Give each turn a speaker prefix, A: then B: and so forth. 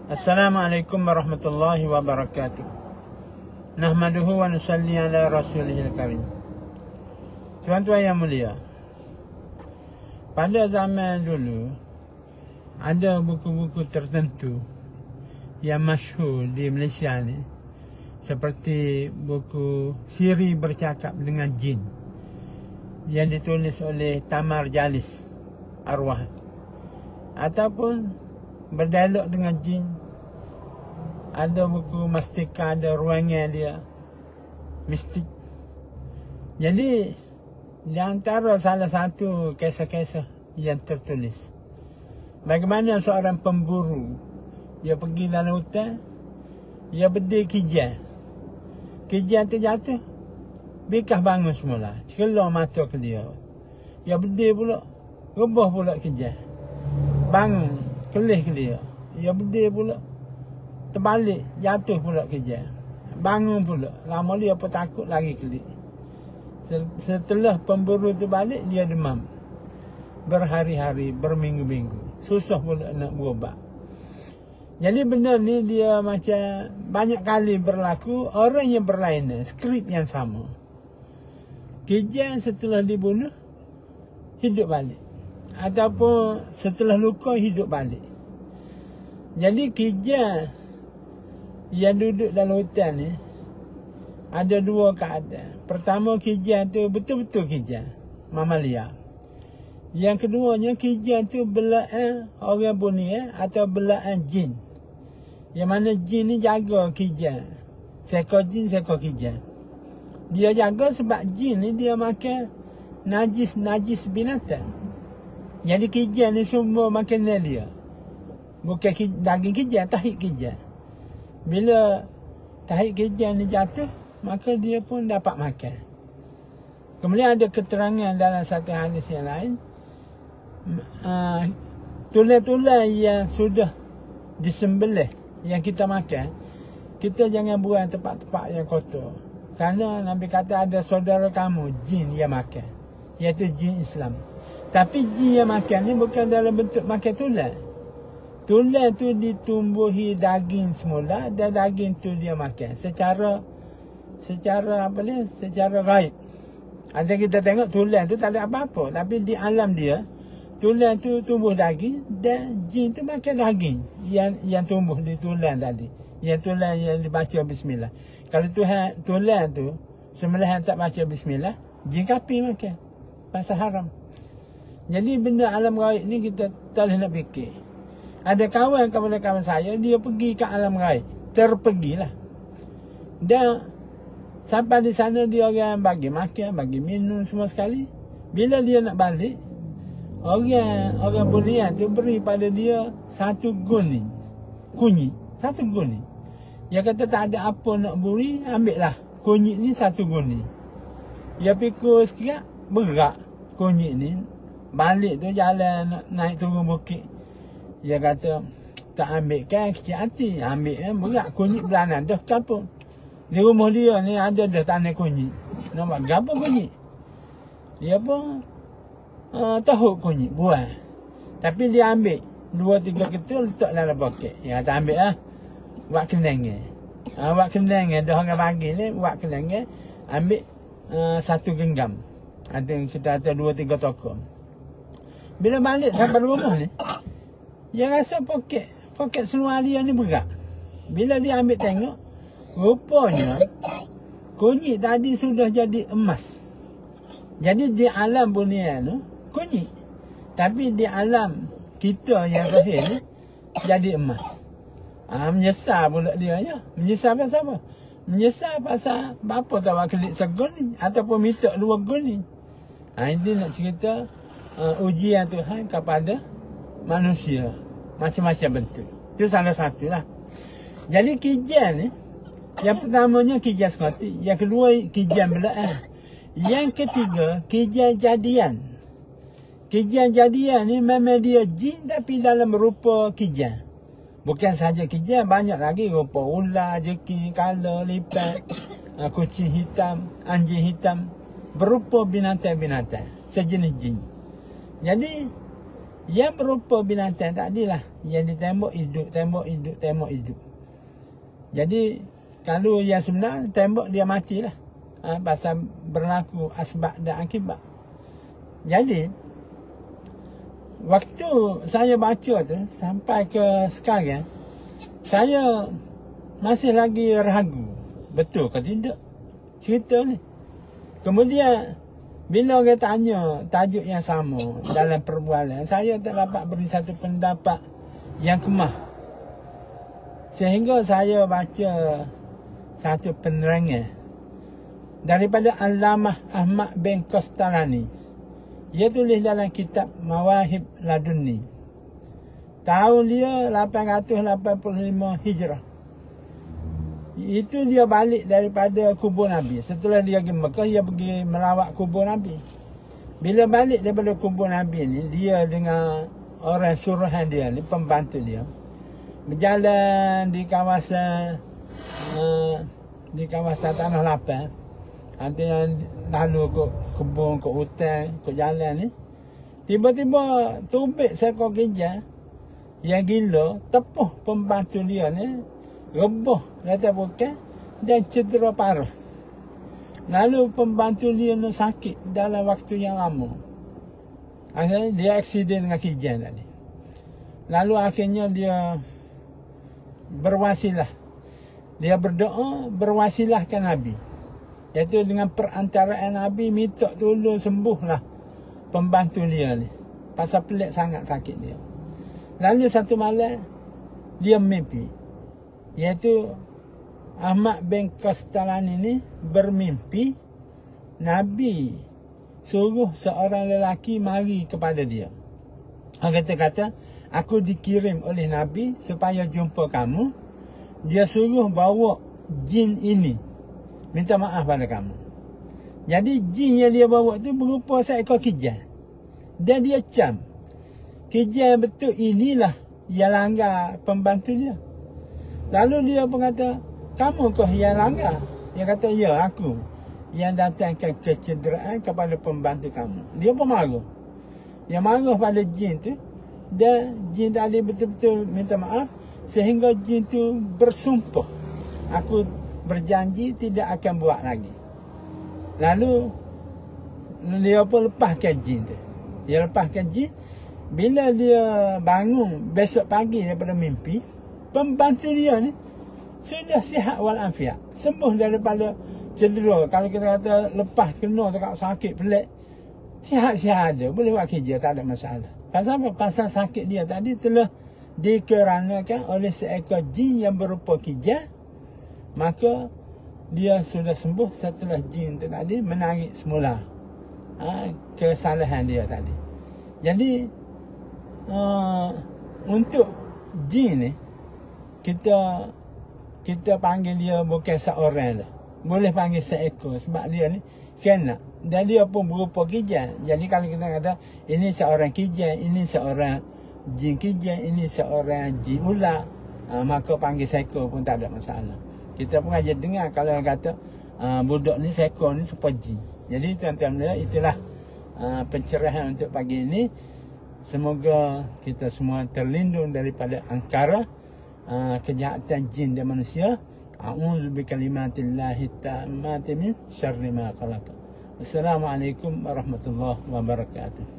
A: Assalamualaikum warahmatullahi wabarakatuh. Nahmaduhu wa nusalli ala rasulihil karim. Tuan-tuan yang mulia, pada zaman dulu ada buku-buku tertentu yang masyhur di Malaysia ni, seperti buku Siri Bercakap dengan Jin yang ditulis oleh Tamar Jalis Arwah, ataupun Berdialog dengan Jin. Ada buku Mastika, ada ruangan dia mistik. Jadi di antara salah satu kisah-kisah yang tertulis, bagaimana seorang pemburu, dia pergi dalam hutan, dia berdiri kijang. Kijang tu jatuh, bikah bangun semula, keluar mata ke dia. Dia berdiri pula, rebah pula kijang, bangun, kelih ke dia. Dia berdiri pula, terbalik, jatuh pula kijang, bangun pula. Lama dia apa takut lagi kelih. Setelah pemburu tu balik, dia demam berhari-hari, berminggu-minggu, susah pula nak berubat. Jadi benda ni dia macam banyak kali berlaku, orang yang berlainan, skrip yang sama. Kijang setelah dibunuh, hidup balik. Ataupun setelah luka, hidup balik. Jadi kijang yang duduk dalam hutan ni ada dua keadaan. Pertama, kijang tu betul-betul kijang, mamalia. Yang keduanya, kijang tu belaan orang bunia atau belaan jin. Yang mana jin ni jaga kijang. Seekor jin, seekor kijang. Dia jaga sebab jin ni dia makan najis binatang. Jadi kijang ni semua makanan dia. Bukan daging kijang, tahi kijang. Bila tahi kijang ni jatuh, maka dia pun dapat makan. Kemudian ada keterangan dalam satu hadis yang lain, tulang-tulang yang sudah disembelih, yang kita makan, kita jangan buang tempat-tempat yang kotor. Kerana Nabi kata ada saudara kamu, jin yang makan, iaitu jin Islam. Tapi jin yang makan ni bukan dalam bentuk makan tulang. Tulang tu ditumbuhi daging semula, dan daging tu dia makan secara apa ni? Secara gaib. Ada kita tengok tulang tu tak ada apa-apa, tapi di alam dia tulang tu tumbuh daging, dan jin tu makan daging yang tumbuh di tulang tadi. Yang tulang yang dibaca bismillah. Kalau tulang tu sembelihan tak baca bismillah, jin kapi makan. Pasal haram. Jadi benda alam gaib ni kita tak boleh nak fikir. Ada kawan saya, dia pergi ke alam gaib. Terpergilah. Dan sampai di sana dia orang bagi makan, bagi minum semua sekali. Bila dia nak balik, orang bunian tu beri pada dia satu guning. Kunyit. Satu guning. Dia kata tak ada apa nak beri, ambil lah. Kunyit ni satu guning. Dia pikul sikit, berat kunyit ni. Balik tu jalan nak naik turun bukit. Dia kata, tak ambil kan kecil hati. Ambil kan berat, kunyit belanan dah kampung. Di rumah dia ni ada dah tanah kunyit. Nak buat gapa kunyit? Dia pun tahu kunyit, buang. Tapi dia ambil 2-3 ketul, letak dalam poket. Dia kata ambil lah, buat kenangan. Buat kenangan, dah orang bagi ni, buat kenangan. Ambil 1 genggam. Ada kita kata 2-3 tokong. Bila balik sampai rumah ni, dia rasa poket seluar dia ni berat. Bila dia ambil tengok, rupanya kunyit tadi sudah jadi emas. Jadi di alam bunia tu kunyit, tapi di alam kita yang zahir ni jadi emas. Menyesal pula dia ya. Menyesal pasal apa? Menyesal pasal bapa tak buat kelik segun ni, ataupun minta 2 gun ni. Ini nak cerita ujian Tuhan kepada manusia, macam-macam bentuk. Itu salah satu lah. Jadi kijang ni, yang pertamanya kijang sekoti, yang kedua kijang belaan, yang ketiga kijang jadian. Kijang jadian ni memang dia jin, tapi dalam rupa kijang. Bukan sahaja kijang, banyak lagi rupa ular, jeki, kala, lipat, kucing hitam, anjing hitam, berupa binatang-binatang sejenis jin. Jadi Yang berupa binatang tadilah. Yang ditembak hidup, tembak hidup, tembak hidup. Jadi kalau yang sebenar, tembak dia matilah. Pasal berlaku asbab dan akibat. Jadi waktu saya baca tu sampai ke sekarang, saya masih lagi ragu. Betul ke tidak cerita ni? Kemudian bila orang tanya tajuk yang sama dalam perbualan, saya tak dapat beri satu pendapat yang kemah. Sehingga saya baca satu penerangan daripada Allamah Ahmad bin Qastalani. Ia tulis dalam kitab Mawahib Laduni. Tahun dia 885 Hijrah. Itu dia balik daripada kubur Nabi. Setelah dia pergi Mekah, dia pergi melawat kubur Nabi. Bila balik daripada kubur Nabi ni, dia dengan orang suruhan dia ni, pembantu dia, berjalan di kawasan Tanah Lapang. Nanti yang lalu ke kebun, ke hutan, ke jalan ni, tiba-tiba tubik seekor kijang yang gila tepuh pembantu dia ni, rebah rata bukan dan cedera parah. Lalu pembantu dia ni sakit dalam waktu yang lama. Akhirnya dia aksiden dengan kijang tadi. Lalu akhirnya dia berwasilah. Dia berdoa berwasilahkan Nabi. Iaitu dengan perantaraan Nabi minta tolong sembuhlah pembantu dia ni. Pasal pelik sangat sakit dia. Lalu satu malam dia mimpi. Iaitu Ahmad bin Qastalani ni bermimpi Nabi suruh seorang lelaki mari kepada dia. Dia kata, aku dikirim oleh Nabi supaya jumpa kamu. Dia suruh bawa jin ini, minta maaf pada kamu. Jadi jin yang dia bawa tu berupa seekor kijang. Dan dia cam, kijang betul inilah yang langgar pembantu dia. Lalu dia pun kata, kamu kah yang langgar? Dia kata, ya aku yang datangkan kecederaan kepada pembantu kamu. Dia pun marah. Dia marah pada jin tu. Dan jin tadi betul-betul minta maaf. Sehingga jin tu bersumpah, aku berjanji tidak akan buat lagi. Lalu dia pun lepaskan jin tu. Dia lepaskan jin. Bila dia bangun besok pagi daripada mimpi, pembantu dia ni sudah sihat walafiat, sembuh daripada cedera. Kalau kita kata lepas kena dekat sakit pelik, sihat-sihat ada, boleh buat kerja, tak ada masalah. Pasal apa? Pasal sakit dia tadi telah dikeranakan oleh seekor jin yang berupa kijang. Maka dia sudah sembuh setelah jin tu tadi menarik semula kesalahan dia tadi. Jadi untuk jin ni, kita panggil dia bukan seorang lah. Boleh panggil seekor sebab dia ni kena. Dan dia pun berupa kijang. Jadi kalau kita kata ini seorang kijang, ini seorang jin kijang, ini seorang jin ular, maka panggil seekor pun tak ada masalah. Kita pun aja dengar kalau yang kata budak ni seekor ni supaya jin. Jadi tuan-tuan, itulah pencerahan untuk pagi ini. Semoga kita semua terlindung daripada angkara kejahatan jin dan manusia. A'udzu bikalimatillahi tammati min syarri ma khalaq. Assalamualaikum warahmatullahi wabarakatuh.